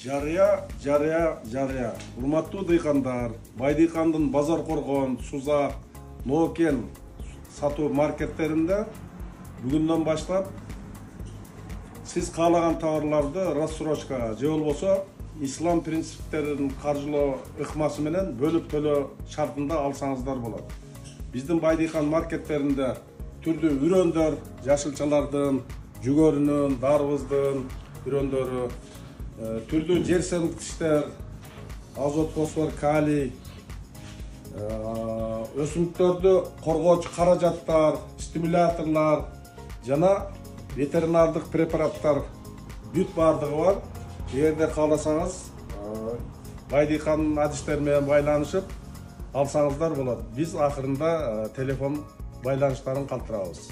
Жарыя. Урматтуу дыйкандар, Байдыйкандын Базар Коргон, Сузак, Нокен сатуу маркеттеринде бүгүндөн баштап сиз каалаган товарларды рассрочкага же болбосо ислам принциптерин каржылоо ыкмасы менен бөлүп төлөө шартында алсаңыздар болот. Биздин Байдыйкан маркеттеринде түрдүү үрөндөр, жашылчалардын, жүгөрүнүн, дарбыздын үрөндөрү, түрдүү жер селиктиштер, азот, фосфор, калий, өсүмдүктөрдү коргоочу каражаттар, стимуляторлор жана ветеринардык препараттар бүт бардыгы бар. Эгерде кааласаңыз, Байдыйкандын адистери менен байланышып алсаңыздар болот. Биз акырында телефон байланыштарын калтырабыз.